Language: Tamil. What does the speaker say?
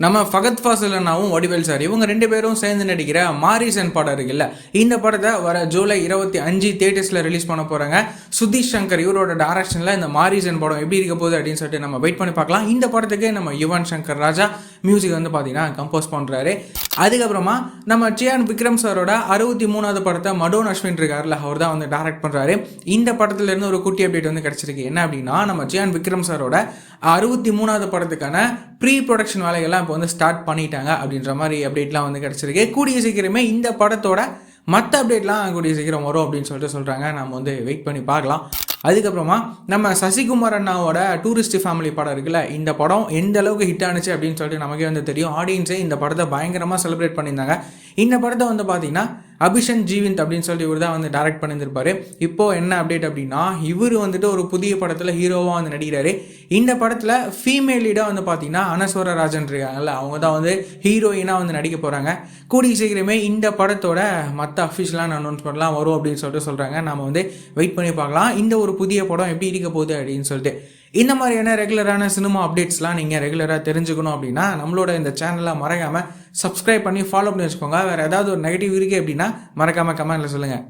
நம்ம ஃபகத் ஃபாசில் அண்ணாவும் வடிவேல் சார் இவங்க 2 பேரும் சேர்ந்து நடிக்கிற மாரிசன் படம் இருக்குல்ல, இந்த படத்தை வர ஜூலை 25 தியேட்டர்ஸில் ரிலீஸ் பண்ண போகிறாங்க. சுதீஷ் சங்கர் இவரோட டைரக்ஷனில் இந்த மாரிசன் படம் எப்படி இருக்க போகுது அப்படின்னு சொல்லிட்டு நம்ம வெயிட் பண்ணி பார்க்கலாம். இந்த படத்துக்கு நம்ம யுவன் சங்கர் ராஜா மியூசிக் வந்து பார்த்தீங்கன்னா கம்போஸ் பண்ணுறாரு. அதுக்கப்புறமா நம்ம சியான் விக்ரம் சாரோட 63வது படத்தை மடோன் அஸ்வின் இருக்கார்ல, அவர் தான் வந்து டைரக்ட் பண்ணுறாரு. இந்த படத்துலேருந்து ஒரு குட்டி அப்டேட் வந்து கிடச்சிருக்கு. என்ன அப்படின்னா, நம்ம சியான் விக்ரம் சாரோட 63வது படத்துக்கான ப்ரீ ப்ரொடக்ஷன் வேலைகள்லாம் இப்போ வந்து ஸ்டார்ட் பண்ணிட்டாங்க அப்படின்ற மாதிரி அப்டேட்லாம் வந்து கிடச்சிருக்கு. கூடிய சீக்கிரமே இந்த படத்தோட மற்ற அப்டேட்லாம் கூடிய சீக்கிரம் வரும் அப்படின்னு சொல்லிட்டு சொல்கிறாங்க. நம்ம வந்து வெயிட் பண்ணி பார்க்கலாம். அதுக்கப்புறமா நம்ம சசிகுமார் அண்ணாவோட டூரிஸ்ட் ஃபேமிலி படம் இருக்குல்ல, இந்த படம் எந்த அளவுக்கு ஹிட் ஆனிச்சு அப்படின்னு சொல்லிட்டு நமக்கே வந்து தெரியும். ஆடியன்ஸே இந்த படத்தை பயங்கரமாக செலிப்ரேட் பண்ணியிருந்தாங்க. இந்த படத்தை வந்து பார்த்தீங்கன்னா அபிஷன் ஜீவிந்த் அப்படின்னு சொல்லிட்டு இவர் தான் வந்து டைரக்ட் பண்ணியிருப்பாரு. இப்போது என்ன அப்டேட் அப்படின்னா, இவர் வந்துட்டு ஒரு புதிய படத்தில் ஹீரோவாக வந்து நடிக்கிறாரு. இந்த படத்தில் ஃபீமேல் லீடாக வந்து பார்த்தீங்கன்னா அனஸ்வர ராஜன் இருக்காங்கல்ல, அவங்க தான் வந்து ஹீரோயினாக வந்து நடிக்க போகிறாங்க. கூடிய சீக்கிரமே இந்த படத்தோட மற்ற அஃபிஷியலான அனௌன்ஸ்மெண்ட்லாம் வரும் அப்படின்னு சொல்லிட்டு சொல்கிறாங்க. நம்ம வந்து வெயிட் பண்ணி பார்க்கலாம் இந்த ஒரு புதிய படம் எப்படி இருக்க போகுது அப்படின்னு சொல்லிட்டு. இந்த மாதிரியான ரெகுலரான சினிமா அப்டேட்ஸ்லாம் நீங்கள் ரெகுலராக தெரிஞ்சுக்கணும் அப்படின்னா நம்மளோட இந்த சேனலை மறக்காமல் சப்ஸ்கிரைப் பண்ணி ஃபாலோ பண்ணி வச்சுக்கோங்க. வேறு ஏதாவது ஒரு நெகட்டிவ் இருக்குது அப்படின்னா மறக்காமல் கமெண்ட்டில் சொல்லுங்கள்.